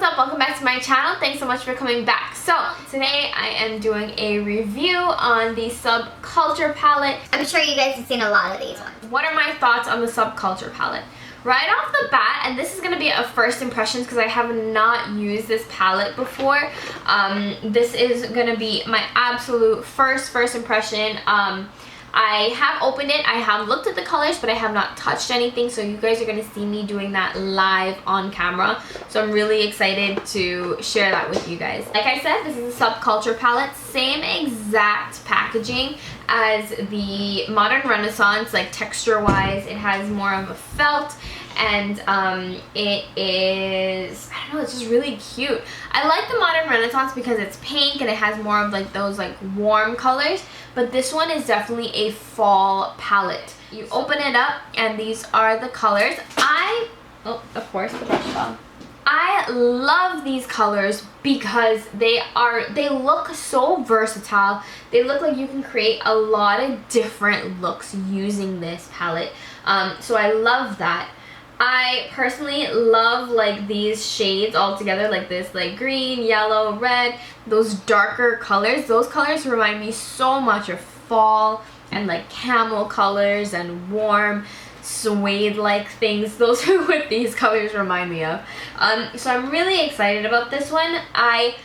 what's up? Welcome back to my channel. Thanks so much for coming back. So today I am doing a review on the Subculture palette. I'm sure you guys have seen a lot of these ones. What are my thoughts on the Subculture palette? Right off the bat, and this is going to be a first impressions because I have not used this palette before. This is going to be my absolute first impression. I have opened it, I have looked at the colors, but I have not touched anything, so you guys are going to see me doing that live on camera. So I'm really excited to share that with you guys. Like I said, this is a Subculture palette, same exact packaging as the Modern Renaissance, like texture-wise. It has more of a felt, and it is, I don't know, it's just really cute. I like the Modern Renaissance because it's pink and it has more of like those like warm colors, but this one is definitely a fall palette. You open it up and these are the colors. Of course the brush fell. I love these colors because they look so versatile. They look like you can create a lot of different looks using this palette. So I love that. I personally love like these shades all together, like this like green, yellow, red, those darker colors. Those colors remind me so much of fall and like camel colors and warm suede like things. Those are what these colors remind me of. So I'm really excited about this one. I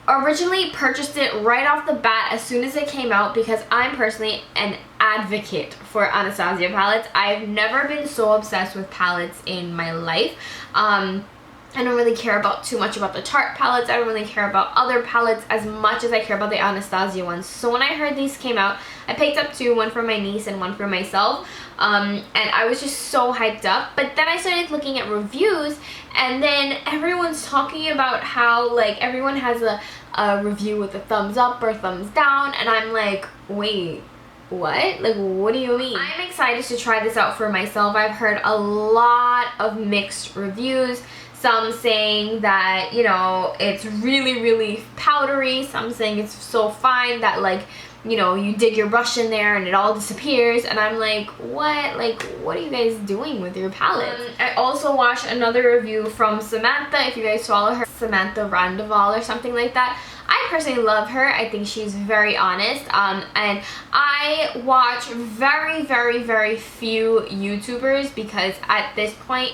originally purchased it right off the bat as soon as it came out because I'm personally an advocate for Anastasia palettes. I've never been so obsessed with palettes in my life. I don't really care about too much about the Tarte palettes. I don't really care about other palettes as much as I care about the Anastasia ones. So when I heard these came out, I picked up two, one for my niece and one for myself. And I was just so hyped up. But then I started looking at reviews, and then everyone's talking about how like everyone has a review with a thumbs up or thumbs down, and I'm like, wait, what? Like, what do you mean? I'm excited to try this out for myself. I've heard a lot of mixed reviews. Some saying that, you know, it's really powdery. Some saying it's so fine that, like, you know, you dig your brush in there and it all disappears. And I'm like, what? Like, what are you guys doing with your palette? I also watched another review from Samantha. If you guys follow her, Samantha Randeval or something like that. I personally love her. I think she's very honest. And I watch very few YouTubers because at this point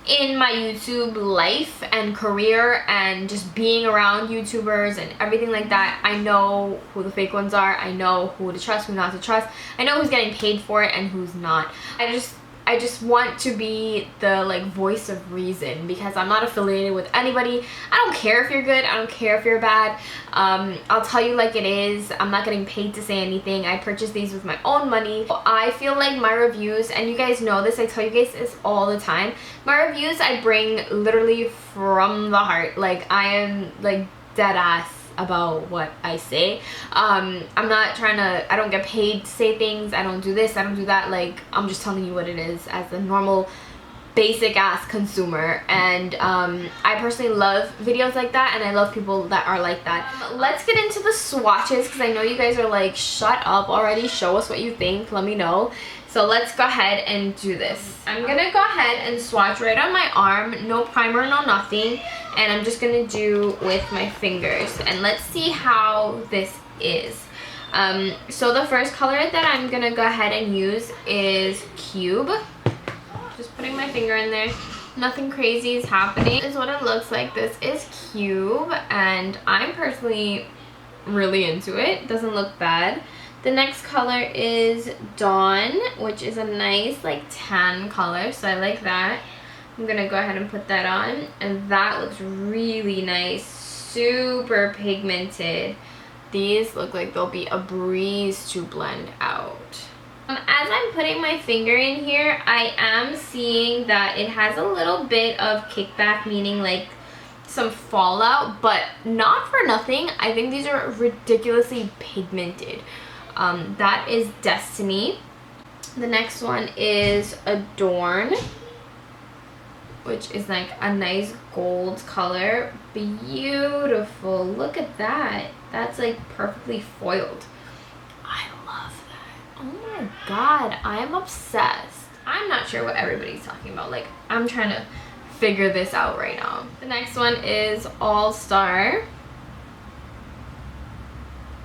in my YouTube life and career and just being around YouTubers and everything like that, I know who the fake ones are. I know who to trust, who not to trust. I know who's getting paid for it and who's not. I just want to be the like voice of reason because I'm not affiliated with anybody. I don't care if you're good. I don't care if you're bad. I'll tell you like it is. I'm not getting paid to say anything. I purchased these with my own money. I feel like my reviews, and you guys know this, I tell you guys this all the time, my reviews I bring literally from the heart. Like I am like dead ass about what I say. I'm not trying to, I don't get paid to say things. I don't do this, I don't do that. Like, I'm just telling you what it is as a normal basic ass consumer. And I personally love videos like that, and I love people that are like that. Let's get into the swatches because I know you guys are like, shut up already, show us what you think, let me know. So let's go ahead and do this. I'm gonna go ahead and swatch right on my arm, no primer, no nothing, and I'm just gonna do with my fingers. And let's see how this is. So the first color that I'm gonna go ahead and use is Cube. Just putting my finger in there. Nothing crazy is happening. This is what it looks like. This is Cube, and I'm personally really into it. Doesn't look bad. The next color is Dawn, which is a nice like tan color, so I like that. I'm gonna go ahead and put that on, and that looks really nice, super pigmented. These look like they'll be a breeze to blend out. As I'm putting my finger in here, I am seeing that it has a little bit of kickback, meaning like some fallout, but not for nothing. I think these are ridiculously pigmented. That is Destiny. The next one is Adorn, which is like a nice gold color. Beautiful. Look at that. That's like perfectly foiled. I love that. Oh my god, I am obsessed. I'm not sure what everybody's talking about. Like, I'm trying to figure this out right now. The next one is All Star.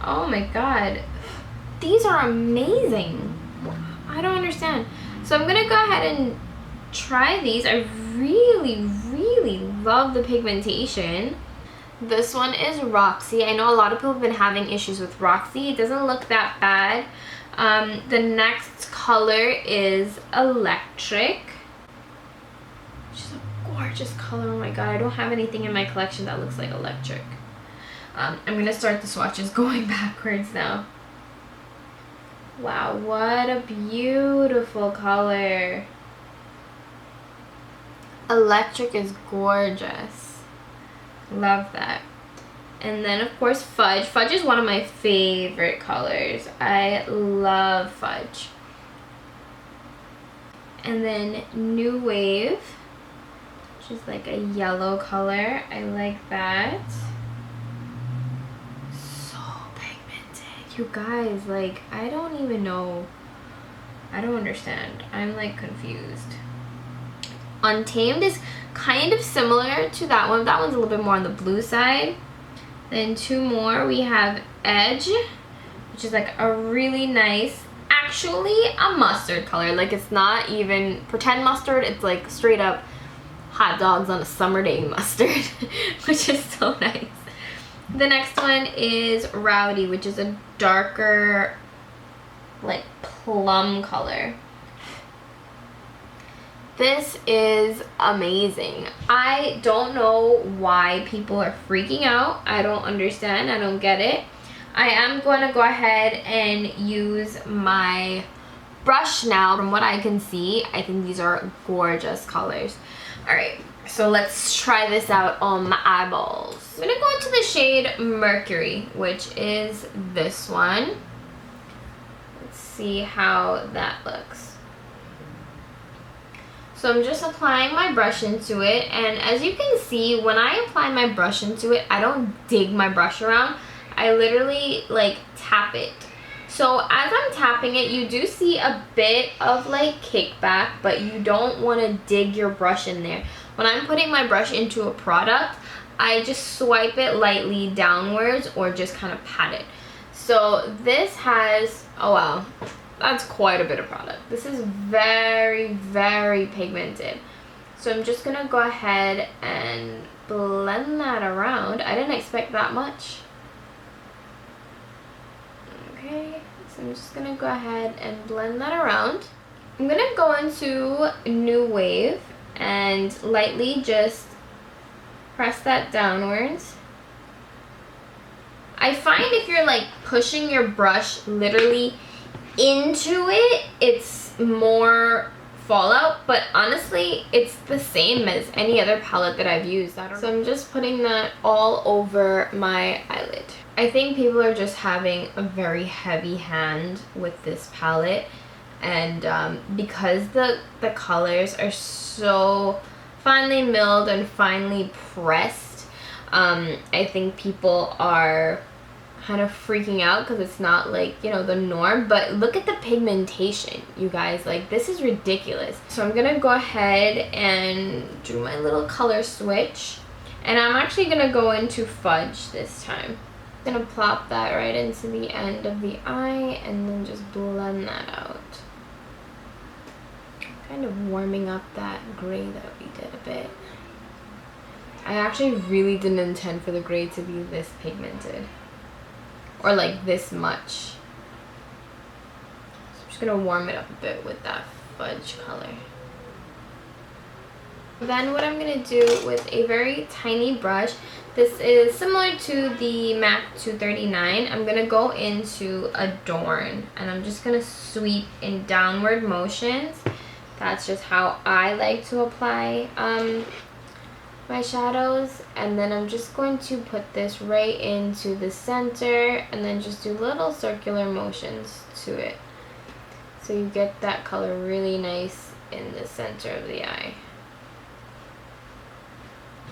Oh my god. These are amazing. I don't understand. So I'm gonna go ahead and try these. I really, really love the pigmentation. This one is Roxy. I know a lot of people have been having issues with Roxy. It doesn't look that bad. The next color is Electric, which is a gorgeous color. Oh my god, I don't have anything in my collection that looks like Electric. I'm gonna start the swatches going backwards now. Wow, what a beautiful color. Electric is gorgeous. Love that. And then of course Fudge. Fudge is one of my favorite colors. I love Fudge. And then New Wave, which is like a yellow color. I like that. So pigmented. You guys, like, I don't even know. I don't understand. I'm like confused. Untamed is kind of similar to that one. That one's a little bit more on the blue side. Then two more. We have Edge, which is like a really nice, actually a mustard color. Like, it's not even pretend mustard. It's like straight up hot dogs on a summer day mustard, which is so nice. The next one is Rowdy, which is a darker, like, plum color. This is amazing. I don't know why people are freaking out. I don't understand. I don't get it. I am going to go ahead and use my brush now. From what I can see, I think these are gorgeous colors. Alright, so let's try this out on my eyeballs. I'm going to go into the shade Mercury, which is this one. Let's see how that looks. So I'm just applying my brush into it, and as you can see, when I apply my brush into it, I don't dig my brush around. I literally like tap it. So as I'm tapping it, you do see a bit of like kickback, but you don't want to dig your brush in there. When I'm putting my brush into a product, I just swipe it lightly downwards or just kind of pat it. So this has, oh wow, that's quite a bit of product. This is very, very pigmented. So I'm just gonna go ahead and blend that around. I didn't expect that much. Okay, so I'm just gonna go ahead and blend that around. I'm gonna go into New Wave and lightly just press that downwards. I find if you're like pushing your brush literally into it, it's more fallout, but honestly it's the same as any other palette that I've used. So I'm just putting that all over my eyelid. I think people are just having a very heavy hand with this palette, and because the colors are so finely milled and finely pressed, I think people are kind of freaking out because it's not like, you know, the norm. But look at the pigmentation, you guys. Like, this is ridiculous. So I'm gonna go ahead and do my little color switch, and I'm actually gonna go into Fudge this time. I'm gonna plop that right into the end of the eye and then just blend that out, kind of warming up that gray that we did a bit. I actually really didn't intend for the gray to be this pigmented, or like this much. So I'm just gonna warm it up a bit with that Fudge color. Then what I'm gonna do with a very tiny brush, this is similar to the MAC 239, I'm gonna go into Adorn, and I'm just gonna sweep in downward motions. That's just how I like to apply my shadows. And then I'm just going to put this right into the center and then just do little circular motions to it, so you get that color really nice in the center of the eye,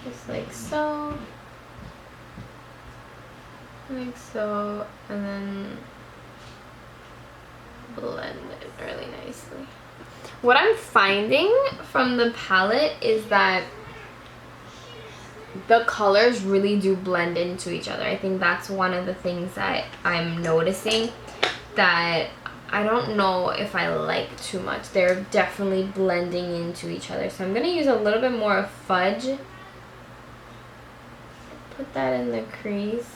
just like so, like so, and then blend it really nicely. What I'm finding from the palette is that the colors really do blend into each other. I think that's one of the things that I'm noticing that I don't know if I like too much. They're definitely blending into each other. So I'm going to use a little bit more of fudge. Put that in the crease.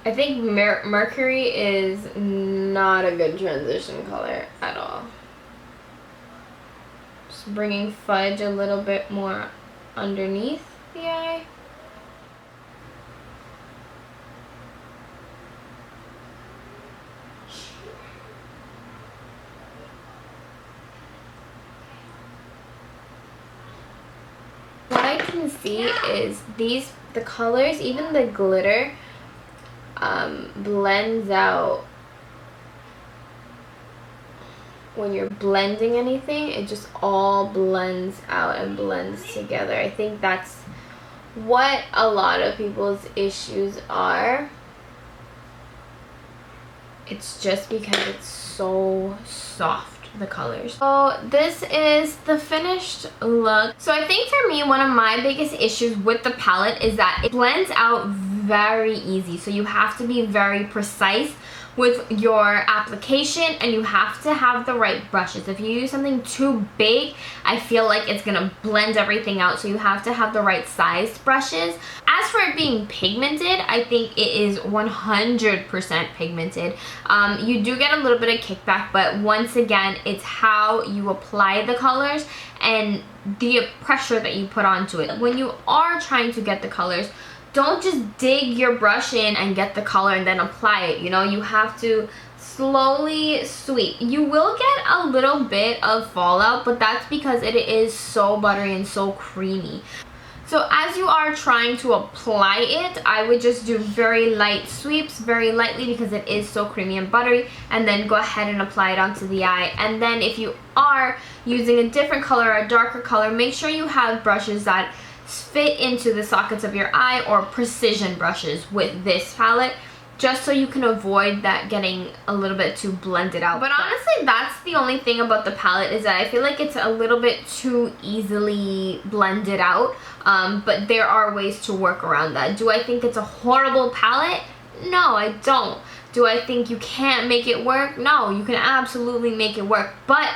I think Mercury is not a good transition color at all. Just bringing fudge a little bit more underneath the eye. What I can see is the colors, even the glitter, blends out when you're blending anything. It just all blends out and blends together. I think that's what a lot of people's issues are. It's just because it's so soft, the colors. So this is the finished look. So I think for me, one of my biggest issues with the palette is that it blends out very easy. So you have to be very precise with your application, and you have to have the right brushes. If you use something too big, I feel like it's gonna blend everything out, so you have to have the right sized brushes. As for it being pigmented, I think it is 100% pigmented. You do get a little bit of kickback, but once again, it's how you apply the colors and the pressure that you put onto it. When you are trying to get the colors, don't just dig your brush in and get the color and then apply it. You know, you have to slowly sweep. You will get a little bit of fallout, but that's because it is so buttery and so creamy. So as you are trying to apply it, I would just do very light sweeps, very lightly, because it is so creamy and buttery, and then go ahead and apply it onto the eye. And then if you are using a different color or a darker color, make sure you have brushes that fit into the sockets of your eye, or precision brushes with this palette, just so you can avoid that getting a little bit too blended out. But honestly, that's the only thing about the palette, is that I feel like it's a little bit too easily blended out, but there are ways to work around that. Do I think it's a horrible palette? No, I don't. Do I think you can't make it work? No, you can absolutely make it work. But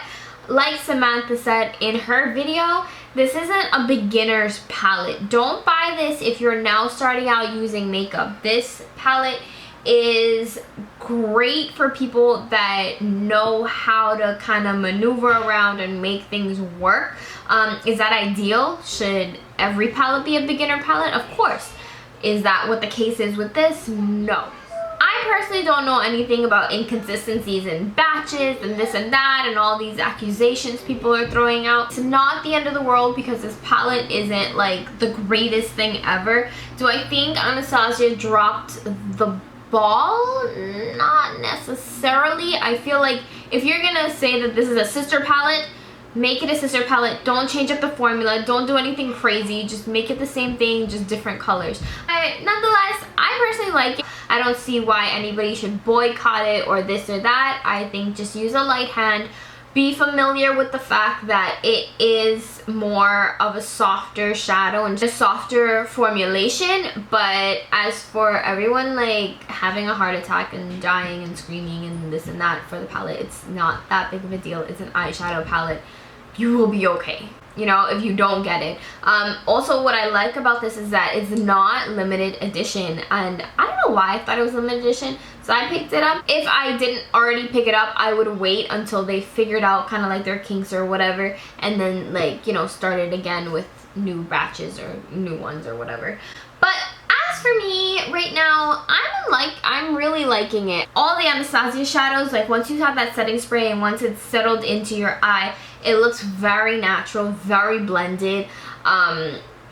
like Samantha said in her video, this isn't a beginner's palette. Don't buy this if you're now starting out using makeup. This palette is great for people that know how to kind of maneuver around and make things work. Is that ideal? Should every palette be a beginner palette? Of course. Is that what the case is with this? No. I personally don't know anything about inconsistencies in batches and this and that and all these accusations people are throwing out. It's not the end of the world because this palette isn't like the greatest thing ever. Do I think Anastasia dropped the ball? Not necessarily. I feel like if you're gonna say that this is a sister palette, make it a sister palette. Don't change up the formula. Don't do anything crazy. Just make it the same thing, just different colors. But nonetheless, I personally like it. I don't see why anybody should boycott it or this or that. I think just use a light hand. Be familiar with the fact that it is more of a softer shadow and just softer formulation. But as for everyone like having a heart attack and dying and screaming and this and that for the palette, it's not that big of a deal. It's an eyeshadow palette. You will be okay, you know, if you don't get it. Also, what I like about this is that it's not limited edition, and I don't know why I thought it was limited edition, so I picked it up. If I didn't already pick it up, I would wait until they figured out kind of like their kinks or whatever, and then like, you know, started again with new batches or new ones or whatever. But as for me right now, I'm really liking it. All the Anastasia shadows, like once you have that setting spray and once it's settled into your eye, it looks very natural, very blended.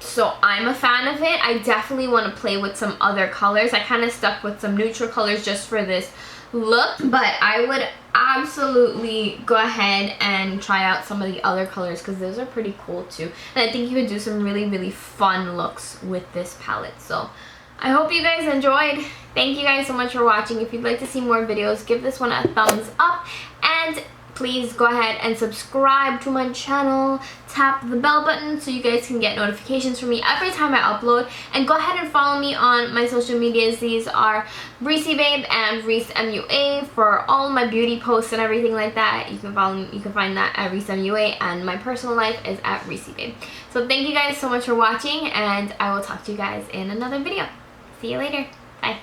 So I'm a fan of it. I definitely want to play with some other colors. I kind of stuck with some neutral colors just for this look, but I would absolutely go ahead and try out some of the other colors because those are pretty cool too. And I think you could do some really, really fun looks with this palette. So I hope you guys enjoyed. Thank you guys so much for watching. If you'd like to see more videos, give this one a thumbs up. And please go ahead and subscribe to my channel. Tap the bell button so you guys can get notifications from me every time I upload. And go ahead and follow me on my social medias. These are reesiibabe and reesiiMUA for all my beauty posts and everything like that. You can follow me, you can find that at reesiiMUA, and my personal life is at reesiibabe. So thank you guys so much for watching, and I will talk to you guys in another video. See you later. Bye.